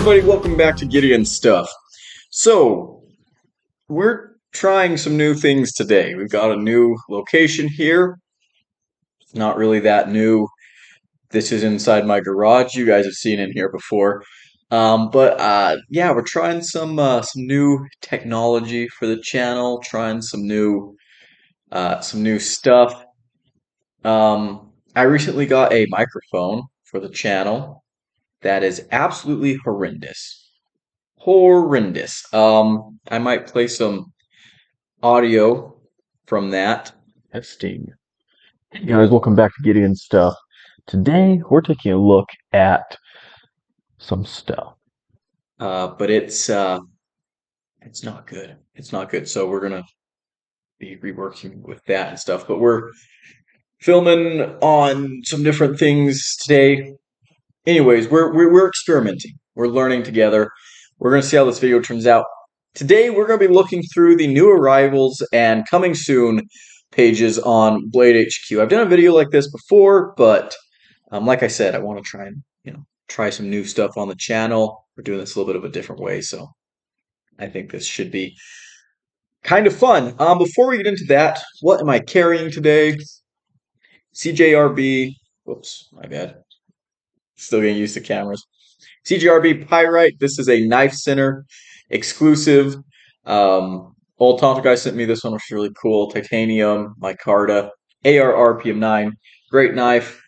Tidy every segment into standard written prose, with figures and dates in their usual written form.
everybody, welcome back to Gideon Stuff. So, we're trying some new things today. We've got a new location here. It's not really that new. This is inside my garage. You guys have seen it here before. But yeah, we're trying some new technology for the channel, trying some new stuff. I recently got a microphone for the channel that is absolutely horrendous. Horrendous. I might play some audio from that. Testing. Hey guys, welcome back to Gideon Stuff. Today we're taking a look at some stuff. But it's not good. It's not good. So we're gonna be reworking with that and stuff. But we're filming on some different things today. Anyways, we're experimenting. We're learning together. We're gonna see how this video turns out. Today we're gonna be looking through the new arrivals and coming soon pages on BladeHQ. I've done a video like this before, but like I said, I want to try and try some new stuff on the channel. We're doing this a little bit of a different way, so I think this should be kind of fun. Before we get into that, what am I carrying today? CJRB. Whoops, my bad. Still getting used to cameras. CJRB Pyrite. This is a Knife Center exclusive. Old Tonto guy sent me this one, which is really cool. Titanium, micarta, AR RPM9. Great knife.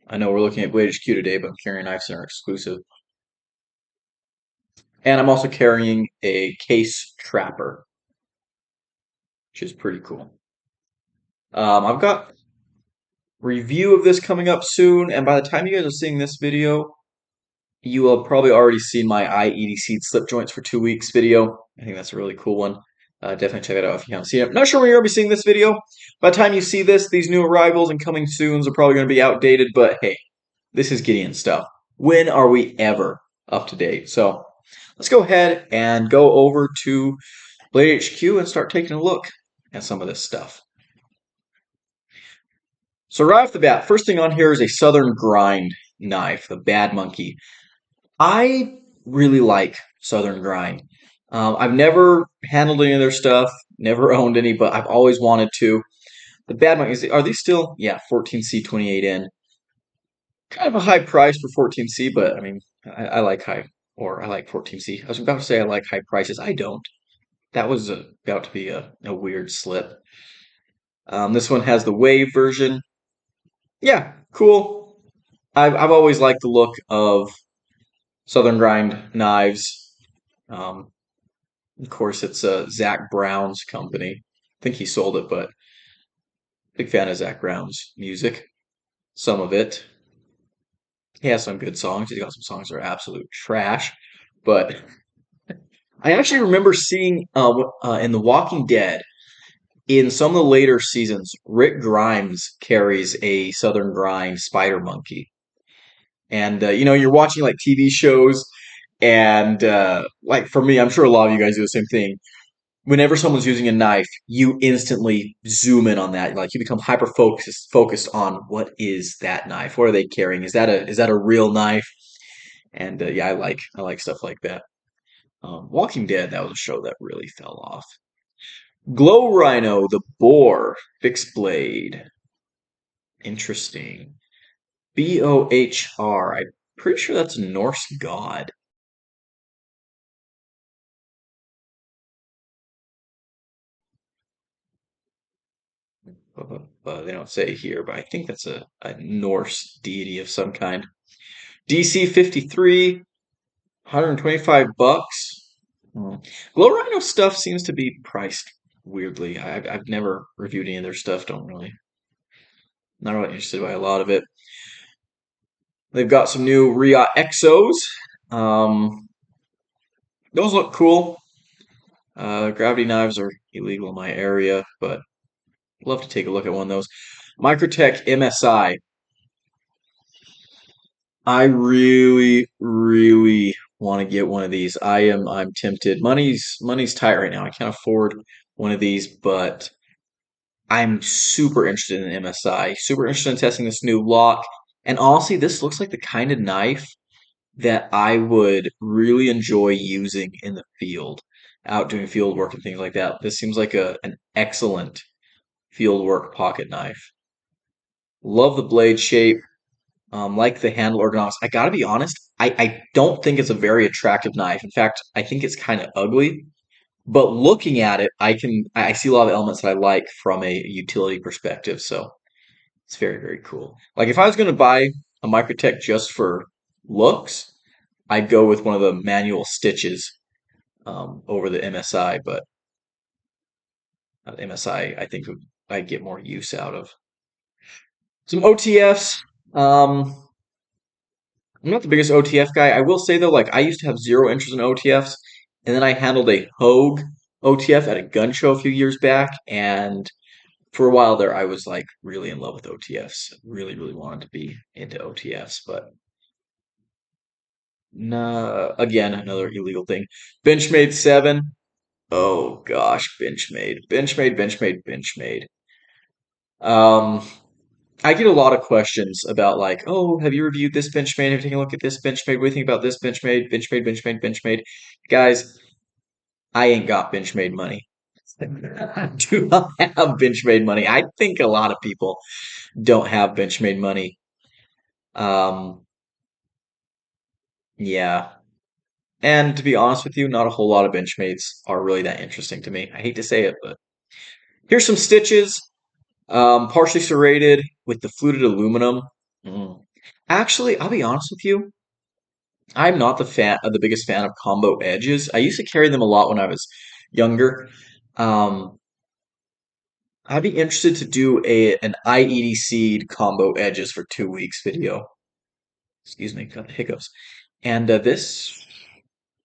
I know we're looking at BladeHQ today, but I'm carrying a Knife Center exclusive. And I'm also carrying a Case Trapper, which is pretty cool. I've got review of this coming up soon, and by the time you guys are seeing this video, you will have probably already seen my EDC slip joints for 2 weeks video. I think that's a really cool one. Definitely check it out if you haven't seen it. I'm not sure when you're going to be seeing this video. By the time you see this, these new arrivals and coming soons are probably going to be outdated, but hey, this is Gideon stuff. When are we ever up to date? So let's go ahead and go over to BladeHQ and start taking a look at some of this stuff. So right off the bat, first thing on here is a Southern Grind knife, the Bad Monkey. I really like Southern Grind. I've never handled any of their stuff, never owned any, but I've always wanted to. The Bad Monkey, are these still? Yeah, 14C 28N. Kind of a high price for 14C, but I mean, I like I like 14C. I was about to say I like high prices. I don't. That was about to be a weird slip. This one has the Wave version. Yeah, cool. I've always liked the look of Southern Grind knives. Of course, it's Zach Brown's company. I think he sold it, but big fan of Zach Brown's music. Some of it. He has some good songs. He's got some songs that are absolute trash. But I actually remember seeing in The Walking Dead, in some of the later seasons, Rick Grimes carries a Southern Grind spider monkey. And you're watching like TV shows, and like for me, I'm sure a lot of you guys do the same thing. Whenever someone's using a knife, you instantly zoom in on that. Like you become hyper focused on what is that knife? What are they carrying? Is that a real knife? And yeah, I like stuff like that. Walking Dead, that was a show that really fell off. Glow Rhino, the boar, fixed blade. Interesting. BOHR. I'm pretty sure that's a Norse god. They don't say here, but I think that's a Norse deity of some kind. DC 53, 125 bucks. Glow Rhino stuff seems to be priced weirdly. I've never reviewed any of their stuff. Not really interested by a lot of it. They've got some new Ria Exos. Those look cool. Gravity knives are illegal in my area, but I'd love to take a look at one of those. Microtech MSI. I really, really want to get one of these. I'm tempted. Money's tight right now. I can't afford one of these, but I'm super interested in MSI. Super interested in testing this new lock. And honestly, this looks like the kind of knife that I would really enjoy using in the field, out doing field work and things like that. This seems like an excellent field work pocket knife. Love the blade shape. Like the handle ergonomics. I gotta be honest, I don't think it's a very attractive knife. In fact, I think it's kind of ugly. But looking at it, I see a lot of elements that I like from a utility perspective. So it's very, very cool. Like if I was gonna buy a Microtech just for looks, I'd go with one of the manual stitches over the MSI. But MSI, I think I'd get more use out of. Some OTFs. I'm not the biggest OTF guy. I will say though, like I used to have zero interest in OTFs, and then I handled a Hogue OTF at a gun show a few years back, and for a while there, I was like really in love with OTFs. Really, really wanted to be into OTFs, but nah, again, another illegal thing. Benchmade 7. Oh gosh, Benchmade. Um, I get a lot of questions about like, oh, have you reviewed this Benchmade? Have you taken a look at this Benchmade? What do you think about this Benchmade? Guys, I ain't got Benchmade money. I do not have Benchmade money. I think a lot of people don't have Benchmade money. Um, yeah. And to be honest with you, not a whole lot of Benchmates are really that interesting to me. I hate to say it, but here's some stitches. Partially serrated with the fluted aluminum. Mm. Actually, I'll be honest with you. I'm not the biggest fan of combo edges. I used to carry them a lot when I was younger. Um, I'd be interested to do an IEDC combo edges for 2 weeks video. Excuse me, got the hiccups. And this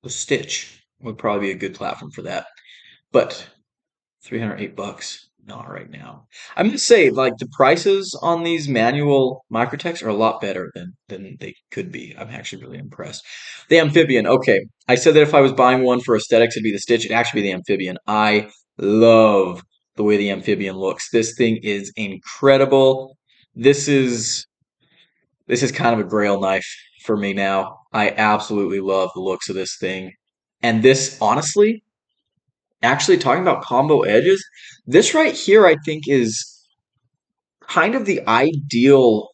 the Stitch would probably be a good platform for that. But $308, not right now. I'm gonna say like the prices on these manual Microtechs are a lot better than they could be. I'm actually really impressed. The Amphibian, okay. I said that if I was buying one for aesthetics, it'd be the Stitch. It'd actually be the Amphibian. I love the way the Amphibian looks. This thing is incredible. This is this is kind of a grail knife for me now. I absolutely love the looks of this thing. And this, honestly, actually talking about combo edges, this right here I think is kind of the ideal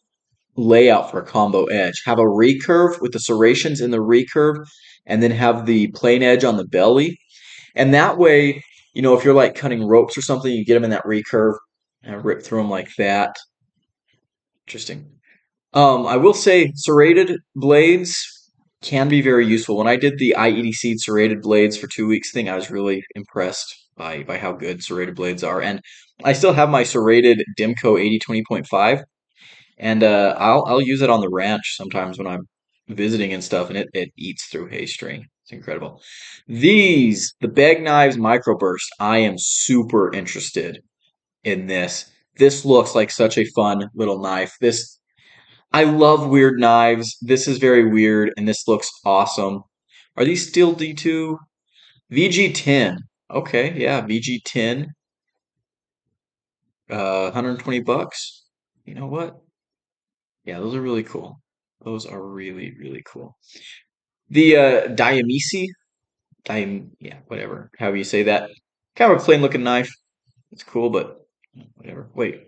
layout for a combo edge. Have a recurve with the serrations in the recurve, and then have the plain edge on the belly. And that way, if you're like cutting ropes or something, you get them in that recurve and rip through them like that. Interesting. I will say serrated blades can be very useful. When I did the IEDC serrated blades for 2 weeks thing, I was really impressed by how good serrated blades are. And I still have my serrated Dimco 8020.5, and I'll use it on the ranch sometimes when I'm visiting and stuff, and it eats through hay string. It's incredible. The bag knives microburst, I am super interested in this. This looks like such a fun little knife. I love weird knives. This is very weird, and this looks awesome. Are these still D2? VG10. Okay, yeah, VG10. 120 bucks. You know what? Yeah, those are really cool. Those are really, really cool. The Diamisi, yeah, whatever, however you say that. Kind of a plain looking knife. It's cool, but whatever. Wait,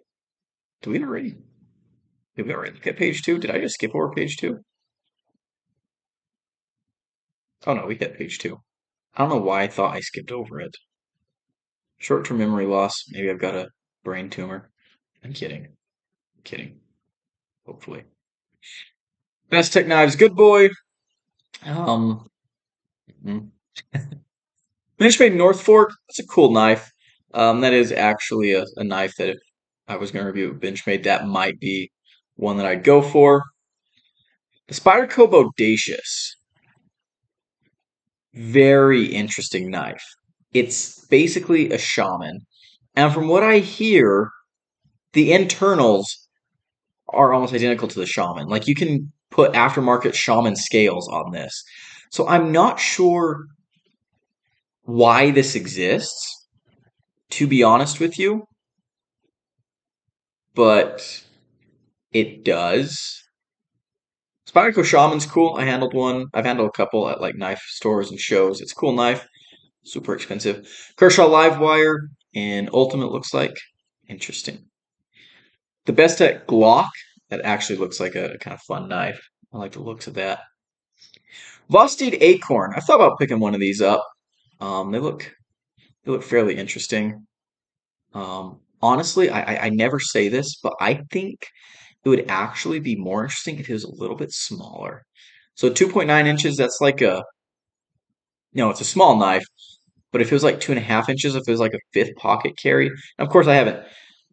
did we already? Did we already look at page 2? Did I just skip over page 2? Oh no, we hit page 2. I don't know why I thought I skipped over it. Short-term memory loss. Maybe I've got a brain tumor. I'm kidding. I'm kidding. Hopefully. Best Tech Knives, good boy. Um, mm. Benchmade North Fork. That's a cool knife. That is actually a knife that if I was going to review Benchmade, that might be one that I'd go for. The Spyderco Bodacious. Very interesting knife. It's basically a shaman. And from what I hear, the internals are almost identical to the shaman. Like you can put aftermarket shaman scales on this. So I'm not sure why this exists, to be honest with you, but it does. Spyderco Shaman's cool. I handled one. I've handled a couple at like knife stores and shows. It's a cool knife. Super expensive. Kershaw Livewire in Ultimate looks like. Interesting. The Bestech Glock. That actually looks like a kind of fun knife. I like the looks of that. Vosteed Acorn. I thought about picking one of these up. They look fairly interesting. Honestly, I never say this, but I think it would actually be more interesting if it was a little bit smaller. So 2.9 inches, that's like a, no, it's a small knife, but if it was like 2.5 inches, if it was like a fifth pocket carry, and of course I haven't,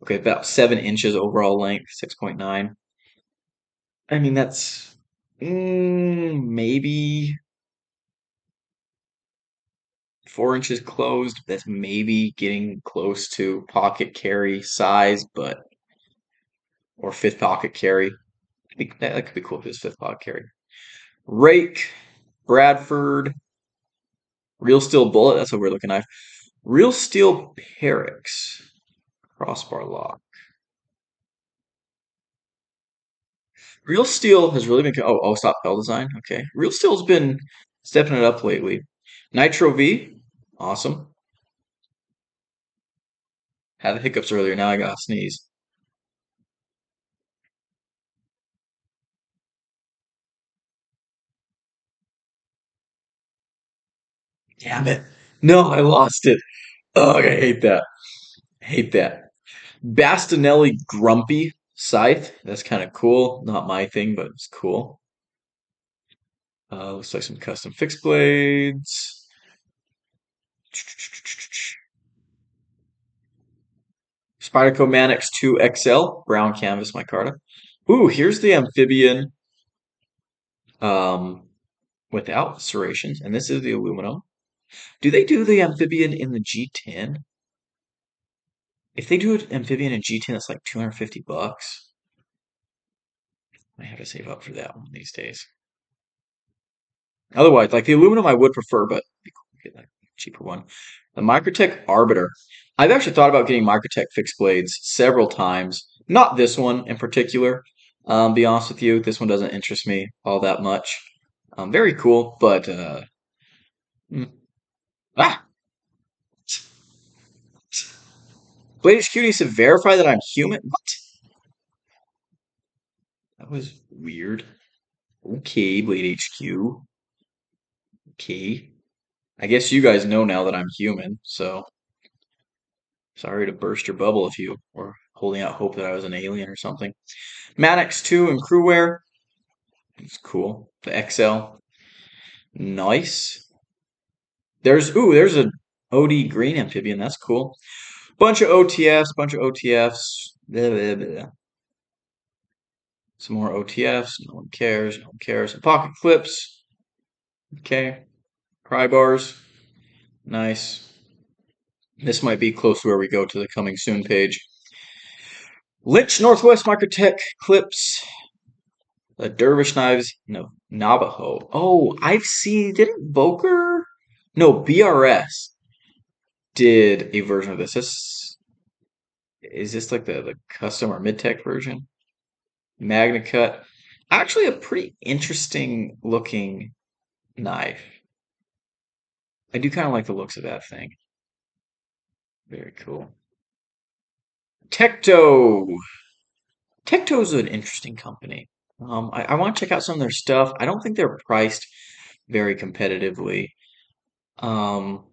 okay, about 7 inches overall length, 6.9. I mean, that's maybe 4 inches closed. That's maybe getting close to pocket carry size, but, or fifth pocket carry. I think that could be cool if it was fifth pocket carry. Rake, Bradford, Real Steel Bullet. That's a weird looking knife. Real Steel Pyrex, crossbar lock. Real Steel has really been. Oh, stop Pell design. Okay. Real Steel's been stepping it up lately. Nitro V, awesome. Had the hiccups earlier. Now I got a sneeze. Damn it. No, I lost it. Oh, I hate that. I hate that. Bastinelli Grumpy Scythe. That's kind of cool. Not my thing, but it's cool. Looks like some custom fixed blades. Spyderco Manix 2 XL, brown canvas micarta. Ooh, here's the amphibian um, without serrations, and this is the aluminum. Do they do the amphibian in the G10? If they do an amphibian in G10, that's like 250 bucks. I have to save up for that one these days. Otherwise, like the aluminum, I would prefer, but get like a cheaper one. The Microtech Arbiter. I've actually thought about getting Microtech fixed blades several times. Not this one in particular. Be honest with you, this one doesn't interest me all that much. Very cool, but mm, ah, BladeHQ needs to verify that I'm human. What? That was weird. Okay, BladeHQ. Okay. I guess you guys know now that I'm human, so sorry to burst your bubble if you were holding out hope that I was an alien or something. Maddox 2 and Crewwear. It's cool. The XL. Nice. There's a OD green amphibian. That's cool. Bunch of OTFs. Blah, blah, blah. Some more OTFs. No one cares. No one cares. Pocket clips. Okay. Pry bars. Nice. This might be close to where we go to the coming soon page. Lynch Northwest Microtech clips. The Dervish knives. No, Navajo. Oh, I've seen. Didn't Boker? No, BRS did a version of this. Is this like the custom or mid-tech version? Magna Cut. Actually, a pretty interesting looking knife. I do kind of like the looks of that thing. Very cool. Tecto. Tecto is an interesting company. I want to check out some of their stuff. I don't think they're priced very competitively. Um,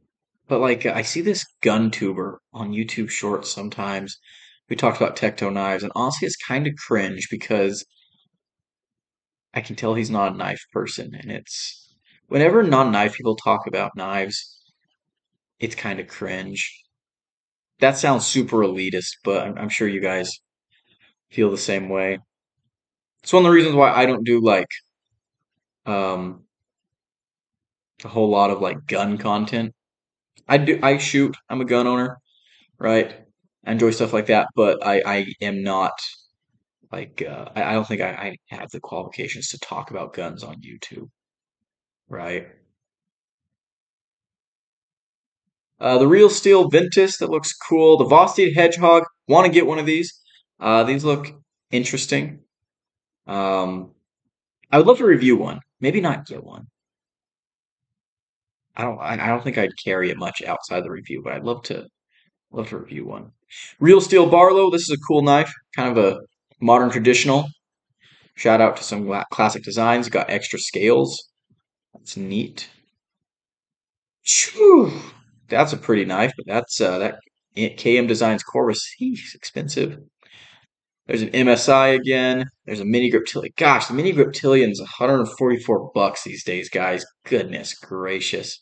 but like I see this gun tuber on YouTube Shorts sometimes. We talked about Tecto knives, and honestly, it's kind of cringe because I can tell he's not a knife person, and it's whenever non-knife people talk about knives, it's kind of cringe. That sounds super elitist, but I'm sure you guys feel the same way. It's one of the reasons why I don't do like um a whole lot of like gun content. I shoot. I'm a gun owner, right? I enjoy stuff like that, but I am not like I don't think I have the qualifications to talk about guns on YouTube, right? The Real Steel Ventus, that looks cool. The Vosteed Hedgehog, want to get one of these. These look interesting. Um, I would love to review one. Maybe not get one. I don't think I'd carry it much outside the review, but I'd love to review one. Real Steel Barlow. This is a cool knife, kind of a modern traditional. Shout out to some classic designs. Got extra scales. That's neat. Phew. That's a pretty knife, but that KM Designs Corvus. He's expensive. There's an MSI again. There's a mini griptilian. Gosh, the mini griptilian's 144 bucks these days, guys. Goodness gracious.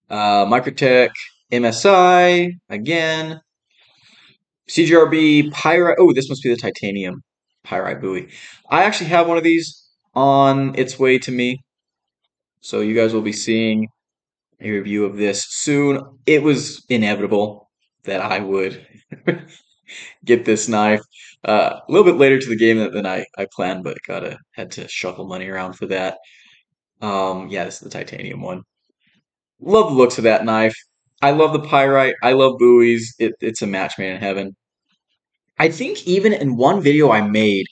Microtech MSI again. CGRB Pyrite. Oh, this must be the titanium Pyrite buoy. I actually have one of these on its way to me, so you guys will be seeing a review of this soon. It was inevitable that I would get this knife a little bit later to the game than I planned, but had to shuffle money around for that. Yeah, this is the titanium one. Love the looks of that knife. I love the pyrite. I love buoys. It's a match made in heaven. I think even in one video I made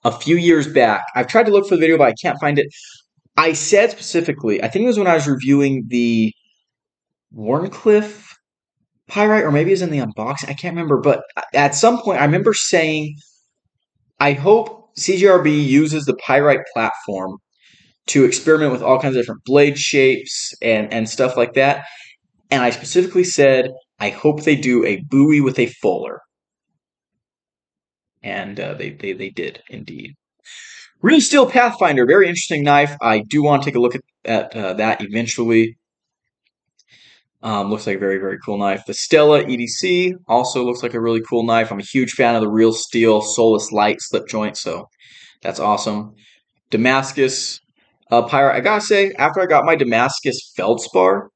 a few years back, I've tried to look for the video, but I can't find it. I said specifically, I think it was when I was reviewing the Warncliffe pyrite, or maybe it was in the unboxing. I can't remember, but at some point I remember saying, I hope CGRB uses the pyrite platform to experiment with all kinds of different blade shapes and stuff like that. And I specifically said, I hope they do a buoy with a fuller. And they did indeed. Real Steel Pathfinder, very interesting knife. I do want to take a look at that eventually. Looks like a very, very cool knife. The Stella EDC also looks like a really cool knife. I'm a huge fan of the Real Steel Solus Light slip joint, so that's awesome. Damascus Pyrite. I gotta say, after I got my Damascus Feldspar,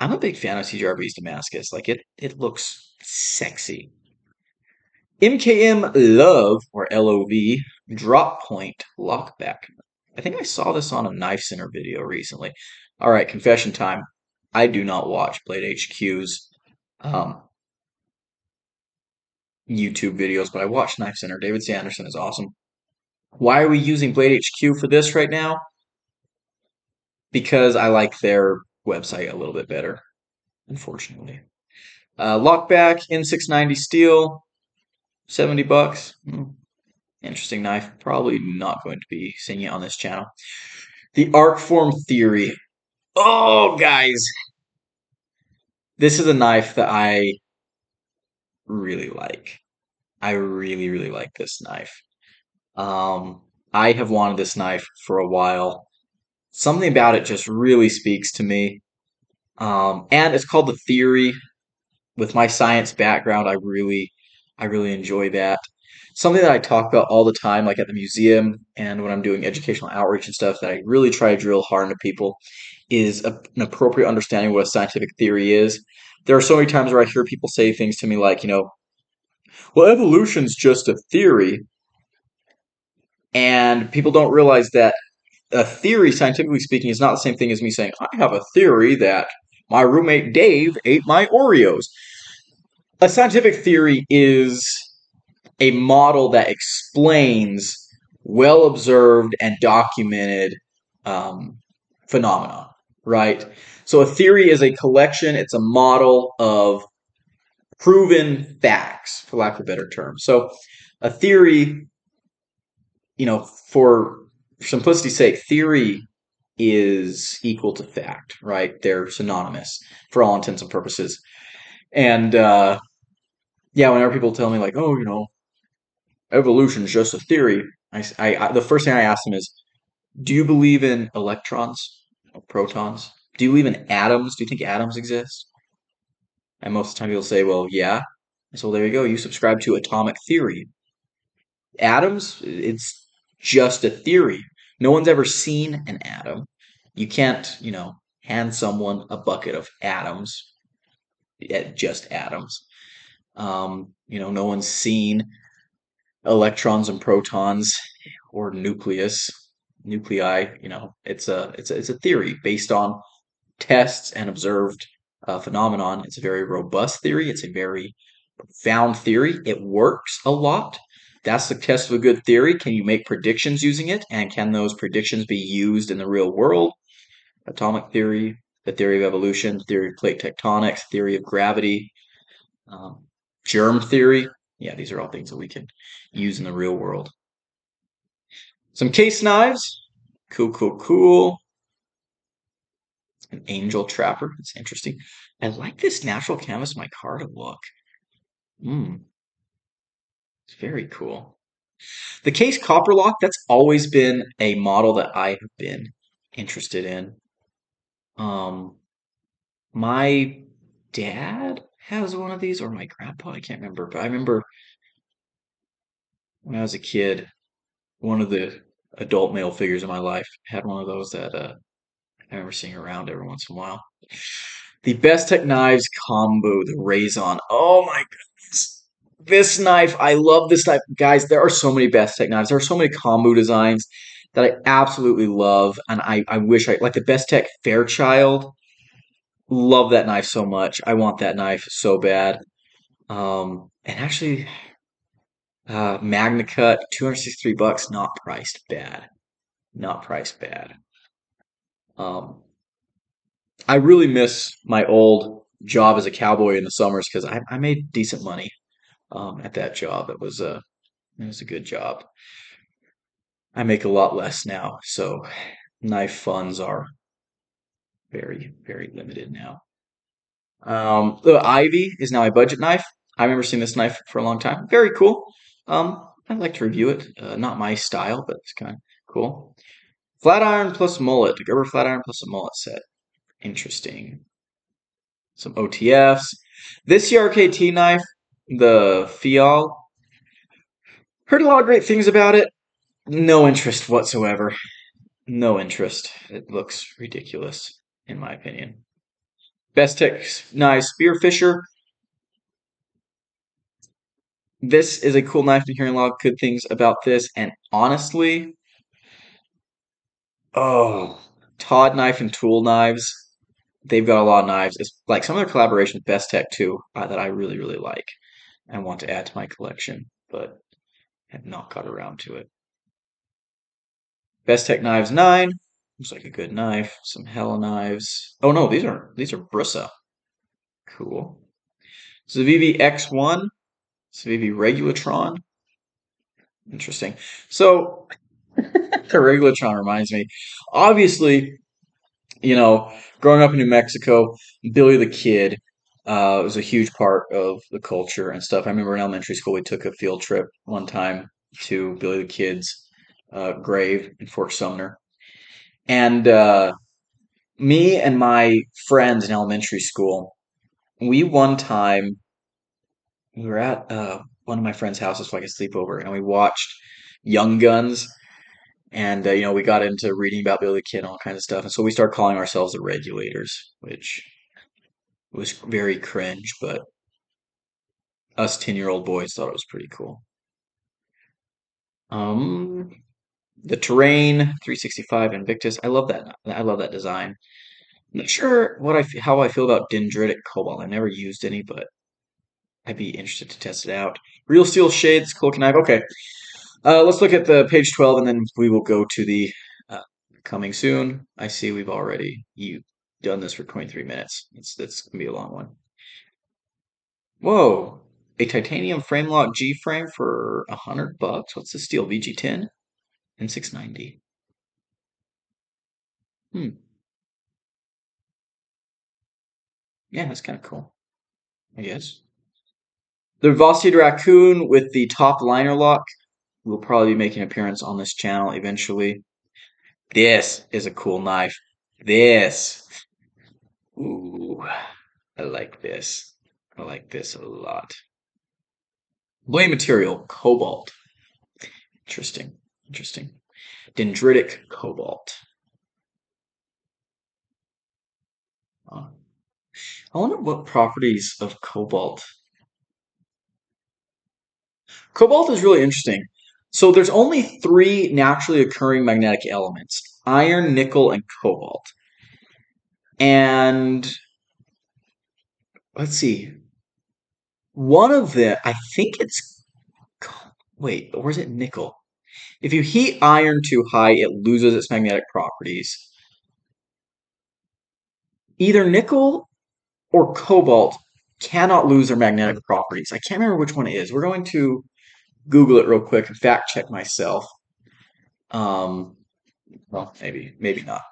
I'm a big fan of CGRB's Damascus. Like it looks sexy. MKM Love, or LOV, Drop Point Lockback. I think I saw this on a Knife Center video recently. All right, confession time. I do not watch BladeHQ's um, YouTube videos, but I watch Knife Center. David Sanderson is awesome. Why are we using BladeHQ for this right now? Because I like their website a little bit better, unfortunately. Lockback N690 steel, 70 bucks. Interesting knife. Probably not going to be seeing it on this channel. The Arc Form Theory. Oh, guys. This is a knife that I really like. I really, really like this knife. Um, I have wanted this knife for a while. Something about it just really speaks to me. And it's called the Theory. With my science background, I really enjoy that. Something that I talk about all the time, like at the museum and when I'm doing educational outreach and stuff, that I really try to drill hard into people is an appropriate understanding of what a scientific theory is. There are so many times where I hear people say things to me like, well, evolution's just a theory, and people don't realize that a theory, scientifically speaking, is not the same thing as me saying, I have a theory that my roommate Dave ate my Oreos. A scientific theory is a model that explains well observed and documented um, phenomena, right? So a theory is a collection, it's a model of proven facts, for lack of a better term. So a theory, for simplicity's sake, theory is equal to fact, right? They're synonymous for all intents and purposes. And yeah, whenever people tell me like, oh, evolution is just a theory, the first thing I ask them is, do you believe in electrons or protons? Do you believe in atoms? Do you think atoms exist? And most of the time people say, well, yeah. So there you go. You subscribe to atomic theory. Atoms, it's just a theory. No one's ever seen an atom. You can't, hand someone a bucket of atoms, just atoms. No one's seen electrons and protons or nuclei. It's a theory based on tests and observed phenomenon. It's a very robust theory. It's a very profound theory. It works a lot. That's the test of a good theory. Can you make predictions using it? And can those predictions be used in the real world? Atomic theory, the theory of evolution, theory of plate tectonics, theory of gravity, um, germ theory. Yeah, these are all things that we can use in the real world. Some case knives. Cool, cool, cool. An angel trapper. That's interesting. I like this natural canvas micarta look. Hmm, it's very cool. The case copper lock, that's always been a model that I have been interested in. Um, my dad has one of these, or my grandpa, I can't remember, but I remember when I was a kid, one of the adult male figures in my life had one of those that I remember seeing around every once in a while. The Best Tech Knives combo, the Raison. Oh my goodness. This knife, I love this knife. Guys, there are so many Best Tech knives. There are so many combo designs that I absolutely love. And I wish I, like the Best Tech Fairchild, love that knife so much. I want that knife so bad. And actually, Magna Cut, 263 bucks, not priced bad. Not priced bad. Um, I really miss my old job as a cowboy in the summers because I made decent money at that job. It was a good job. I make a lot less now, so knife funds are very, very limited now. The Ivy is now a budget knife. I remember seeing this knife for a long time. Very cool. I'd like to review it. Not my style, but it's kind of cool. Flat iron plus mullet. A Gerber flat iron plus a mullet set. Interesting. Some OTFs. This CRKT knife, the Fial, heard a lot of great things about it. No interest whatsoever. No interest. It looks ridiculous, in my opinion. Best Tech knife Spearfisher. This is a cool knife. Been hearing a lot of good things about this, and honestly, oh, Todd Knife and Tool Knives. They've got a lot of knives. It's like some of their collaboration with Best Tech too, that I really, really like and want to add to my collection, but have not got around to it. Best Tech Knives 9. Looks like a good knife. Some Hella knives. Oh no, these are Brussa. Cool. Zavivi X1. Zavivi Regulatron. Interesting. So the Regulatron reminds me. Obviously, growing up in New Mexico, Billy the Kid was a huge part of the culture and stuff. I remember in elementary school we took a field trip one time to Billy the Kid's grave in Fort Sumner. And me and my friends in elementary school, we one time we were at one of my friends' houses for like a sleepover, and we watched Young Guns, and we got into reading about Billy the Kid and all kinds of stuff, and so we started calling ourselves the Regulators, which was very cringe, but us 10-year-old boys thought it was pretty cool. Um, the Terrain 365 Invictus, I love that. I love that design. I'm not sure how I feel about dendritic cobalt. I've never used any, but I'd be interested to test it out. Real Steel Shades, Cool Knife. Okay, let's look at the page 12, and then we will go to the uh, coming soon. I see we've already you done this for 23 minutes. That's gonna be a long one. Whoa, a titanium frame lock G frame for $100. What's the steel? VG10 and 690. Hmm. Yeah, that's kind of cool. I guess. The Velocity Raccoon with the top liner lock will probably be making an appearance on this channel eventually. This is a cool knife. This. Ooh, I like this. I like this a lot. Blade material, cobalt. Interesting. Interesting. Dendritic cobalt. Uh, I wonder what properties of cobalt. Cobalt is really interesting. So there's only three naturally occurring magnetic elements: iron, nickel, and cobalt. And let's see. One of the, I think it's wait, or is it nickel? If you heat iron too high, it loses its magnetic properties. Either nickel or cobalt cannot lose their magnetic properties. I can't remember which one it is. We're going to Google it real quick and fact check myself. Um, well, maybe not.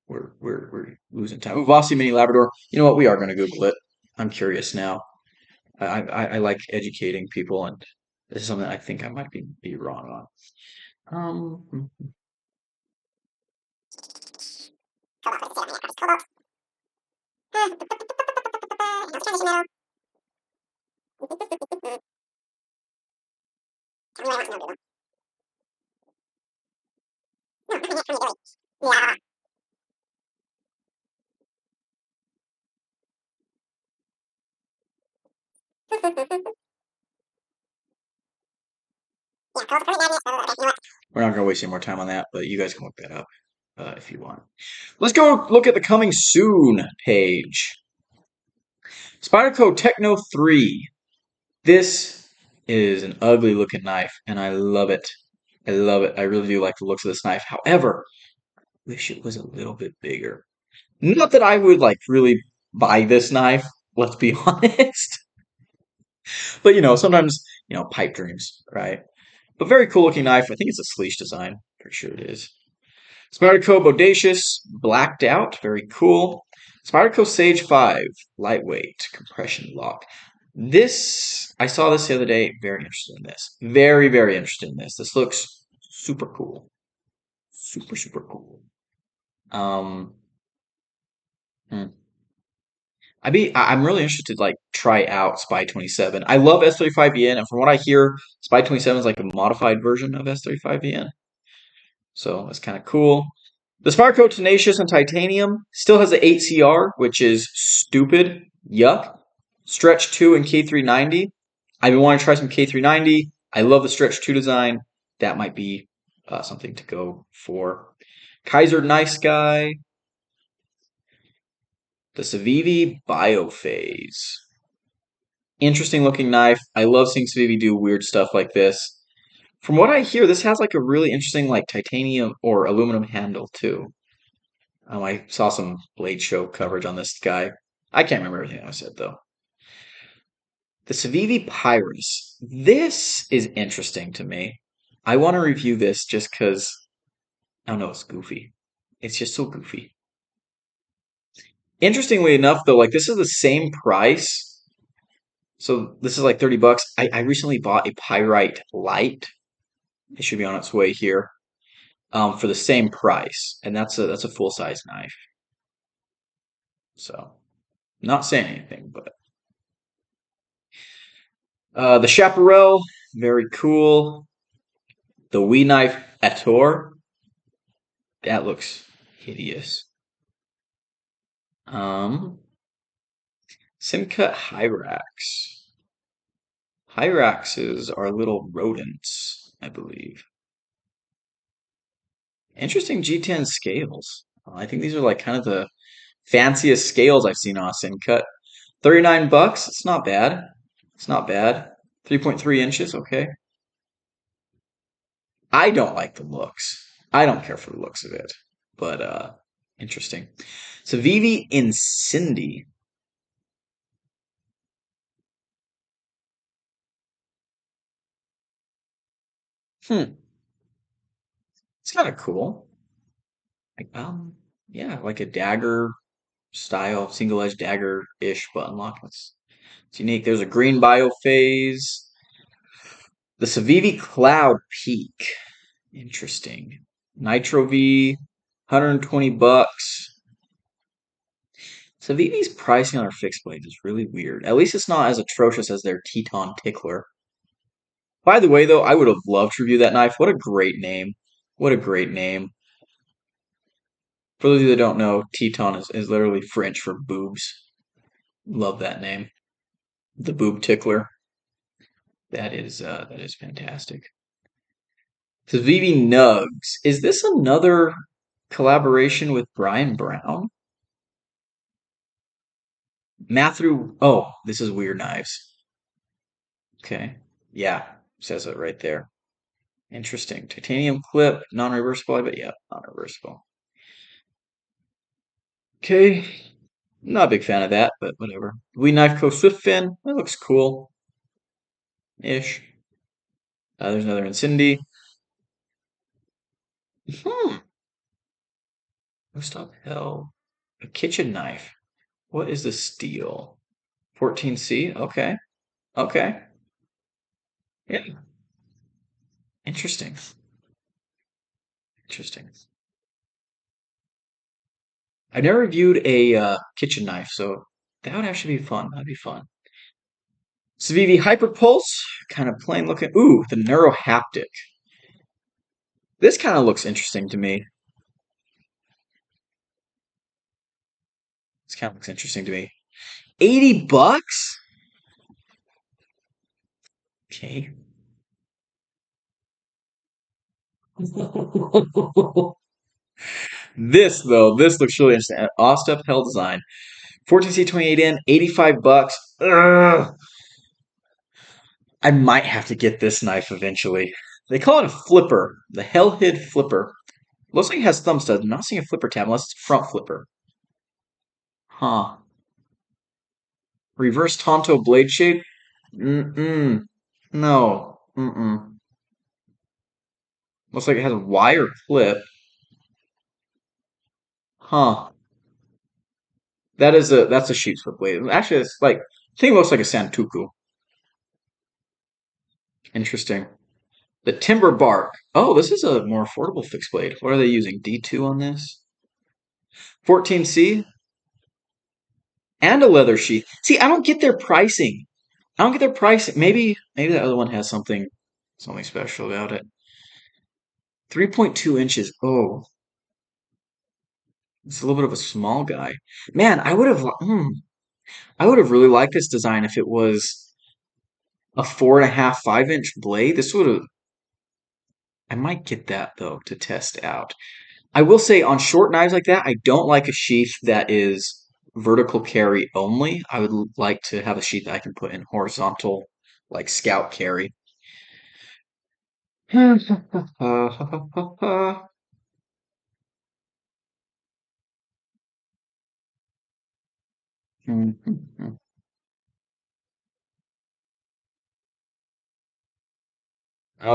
We're losing time. Uvasi Mini Labrador. You know what? We are going to Google it. I'm curious now. I like educating people, and this is something I think I might be wrong on. We're not going to waste any more time on that, but you guys can look that up if you want. Let's go look at the coming soon page. Spyderco Techno 3. This is an ugly looking knife, and I love it. I love it. I really do like the looks of this knife. However, wish it was a little bit bigger. Not that I would like really buy this knife, let's be honest. But sometimes, pipe dreams, right? But very cool looking knife. I think it's a Sleesh design. Pretty sure it is. Spyderco Bodacious, blacked out. Very cool. Spyderco Sage 5, lightweight, compression lock. This, I saw this the other day. Very interested in this. Very, very interested in this. This looks super cool. Super, super cool. Um, hmm. I'm really interested to like try out Spy 27. I love S35VN, and from what I hear, Spy 27 is like a modified version of S35VN. So that's kind of cool. The Sparco Tenacious and Titanium still has the 8CR, which is stupid. Yuck. Stretch 2 and K390. I've been wanting to try some K390. I love the Stretch 2 design. That might be something to go for. Kaiser Nice Guy. The Civivi Biophase. Interesting looking knife. I love seeing Civivi do weird stuff like this. From what I hear, this has like a really interesting like titanium or aluminum handle too. I saw some Blade Show coverage on this guy. I can't remember everything I said though. The Civivi Pyrus. This is interesting to me. I want to review this just because I don't know, it's goofy. It's just so goofy. Interestingly enough, though, like this is the same price. So this is like 30 bucks. I recently bought a Pyrite Light. It should be on its way here. For the same price, and that's a full size knife. So, not saying anything, but the Chaparral, very cool. The Wee Knife Etor, that looks hideous. Um, Simcut Hyrax. Hyraxes are little rodents, I believe. Interesting G10 scales. I think these are like kind of the fanciest scales I've seen on a Simcut. 39 bucks. It's not bad. It's not bad. 3.3 inches, okay. I don't like the looks. I don't care for the looks of it, but interesting. So Vivi Incindy. Hmm, it's kind of cool. Like, yeah, like a dagger style, single edge dagger-ish button lock. It's unique. There's a green biophase. The Civivi Cloud Peak. Interesting. Nitro V, 120 bucks. Civivi's pricing on their fixed blades is really weird. At least it's not as atrocious as their Teton Tickler. By the way, though, I would have loved to review that knife. What a great name. What a great name. For those of you that don't know, Teton is literally French for boobs. Love that name. The Boob Tickler. That is fantastic. Civivi Nugs. Is this another collaboration with Brian Brown? Matthew. Oh, this is Weird Knives. Okay. Yeah. Says it right there. Interesting. Titanium clip, non-reversible, I bet. Yeah, non-reversible. Okay. Not a big fan of that, but whatever. We Knife Co. Swift Fin. That looks cool. Ish. There's another Incinity. Hmm. No Stop Hell. A kitchen knife. What is the steel? 14C? Okay. Okay. Yeah. Interesting. Interesting. I've never reviewed a kitchen knife, so that would actually be fun. That'd be fun. Civivi Hyperpulse, kind of plain looking. Ooh, the Neurohaptic. This kind of looks interesting to me. This kind of looks interesting to me. 80 bucks? Okay. This though, this looks really interesting. Ostep Hell Design. 14C 28N, 85 bucks. Ugh. I might have to get this knife eventually. They call it a flipper, the Hellhid flipper. Looks like it has thumb studs. I'm not seeing a flipper tab unless it's a front flipper. Huh. Reverse Tonto blade shape? Mm-mm. No. Mm-mm. Looks like it has a wire clip. Huh. That's a sheep's foot blade. Actually, it's like thing looks like a Santuku. Interesting. The timber bark. Oh, this is a more affordable fixed blade. What are they using? D2 on this? 14C and a leather sheath. See, I don't get their pricing. I don't get their pricing. Maybe the other one has something special about it. 3.2 inches. Oh, it's a little bit of a small guy. Man, I would have really liked this design if it was a 4.5, 5 inch blade. This would have. I might get that though to test out. I will say on short knives like that, I don't like a sheath that is vertical carry only. I would like to have a sheath that I can put in horizontal, like scout carry. Oh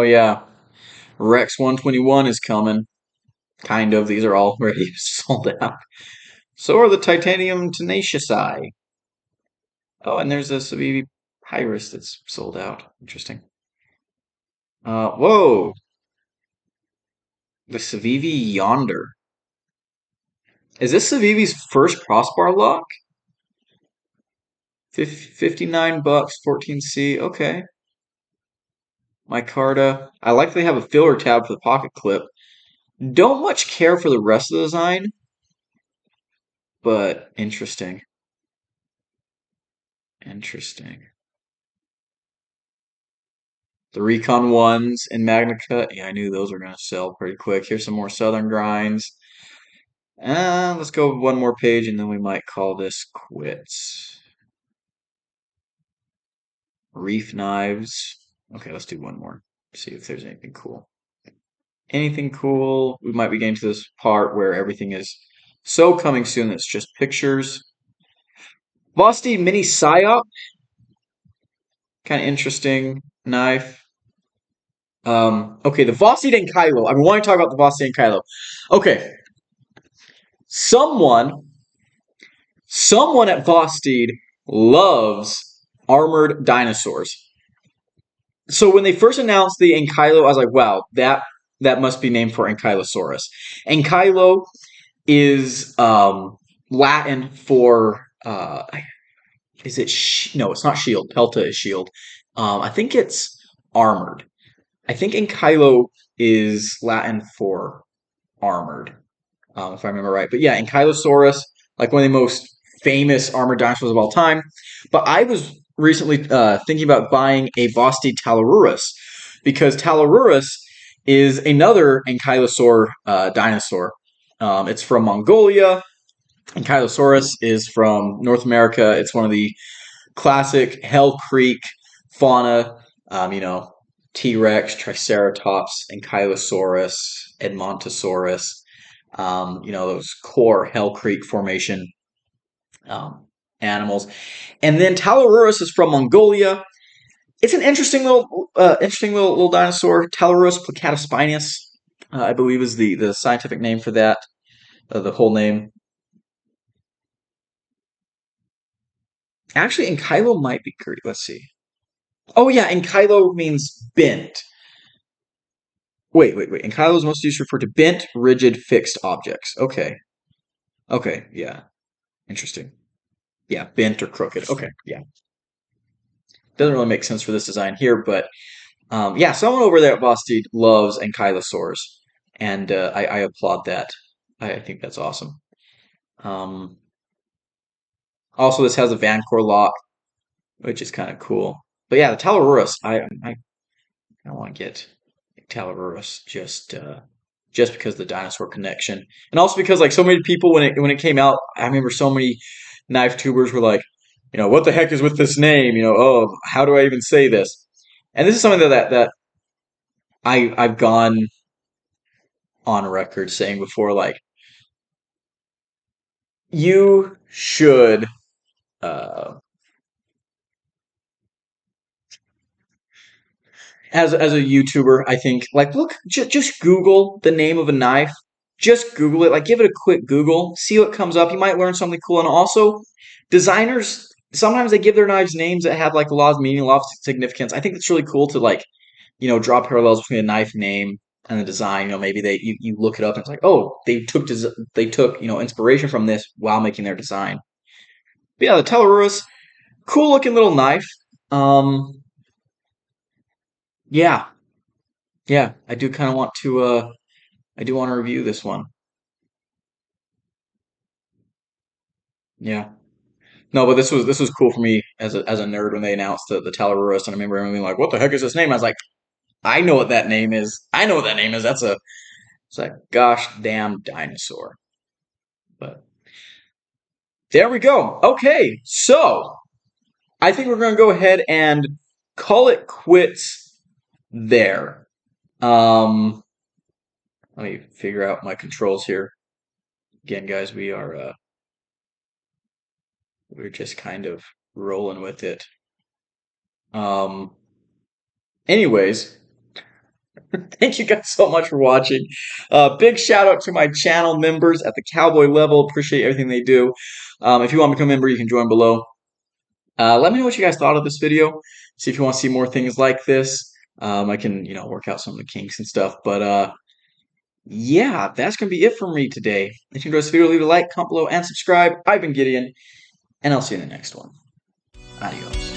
yeah, Rex 121 is coming. Kind of. These are already sold out. So are the titanium tenacious eye. Oh, and there's a Civivi Pyrus that's sold out. Interesting. Whoa, the Civivi Yonder. Is this Civivi's first crossbar lock? 59 bucks, 14C. Okay. Micarta. I like they have a filler tab for the pocket clip. Don't much care for the rest of the design, but interesting. Interesting. The Recon ones in Magna Cut. Yeah, I knew those were going to sell pretty quick. Here's some more Southern grinds. Let's go one more page and then we might call this quits. Reef knives. Okay, let's do one more. See if there's anything cool. Anything cool? We might be getting to this part where everything is so coming soon. It's just pictures. Vosti Mini Psyop. Kind of interesting knife. Okay, the Vosti and Kylo. I want to talk about the Vosti and Kylo. Okay, someone Someone at Vosteed loves armored dinosaurs. So when they first announced the Ankylo, I was like, wow, that must be named for Ankylosaurus. Ankylo is Latin for is it no, it's not shield. Pelta is shield. I think it's armored. I think Ankylo is Latin for armored, if I remember right. But yeah, Ankylosaurus, like one of the most famous armored dinosaurs of all time. But I was recently thinking about buying a Vosti Talururus because Talururus is another ankylosaur dinosaur. It's from Mongolia. Ankylosaurus is from North America. It's one of the classic Hell Creek fauna. You know, T-Rex, Triceratops, Ankylosaurus, Edmontosaurus, those core Hell Creek Formation um, animals. And then Talururus is from Mongolia. It's an interesting little dinosaur. Talururus placatospinus, I believe, is the scientific name for that. The whole name. Actually, Ankylo might be correct. Let's see. Oh yeah, Ankylo means bent. Wait. Ankylo is mostly used to refer to bent, rigid, fixed objects. Okay. Okay. Yeah. Interesting. Yeah, bent or crooked. Okay. Yeah. Doesn't really make sense for this design here, but yeah, someone over there at Bostede loves Ankylosaurs, and I applaud that. I think that's awesome. Um, Also, this has a Vancor lock, which is kind of cool. But yeah, the Talururus, I want to get Talururus just because of the dinosaur connection, and also because like so many people when it came out, I remember so many knife tubers were like, what the heck is with this name? Oh, how do I even say this? And this is something that I've gone on record saying before, like you should uh, as a YouTuber, I think like look just Google the name of a knife. Just Google it, like give it a quick Google, see what comes up. You might learn something cool. And also, designers sometimes they give their knives names that have like a lot of meaning, a lot of significance. I think it's really cool to like draw parallels between a knife name and the design. Maybe you look it up and it's like, oh, they took inspiration from this while making their design. But yeah, the Telurus, cool looking little knife. Um, yeah, yeah, I do kind of want to. I do want to review this one. Yeah. No, but this was cool for me as a nerd when they announced the Talurus, and I remember everyone being like, "What the heck is this name?" I was like, "I know what that name is. I know what that name is. It's like gosh damn dinosaur." But there we go. Okay, so I think we're going to go ahead and call it quits there. Um, Let me figure out my controls here. Again, guys, we're just kind of rolling with it. Um, Anyways, thank you guys so much for watching. Big shout out to my channel members at the cowboy level. Appreciate everything they do. If you want to become a member, you can join below. Let me know what you guys thought of this video. See if you want to see more things like this. I can, work out some of the kinks and stuff. But yeah, that's gonna be it for me today. If you enjoyed this video, leave a like, comment below, and subscribe. I've been Gideon, and I'll see you in the next one. Adios.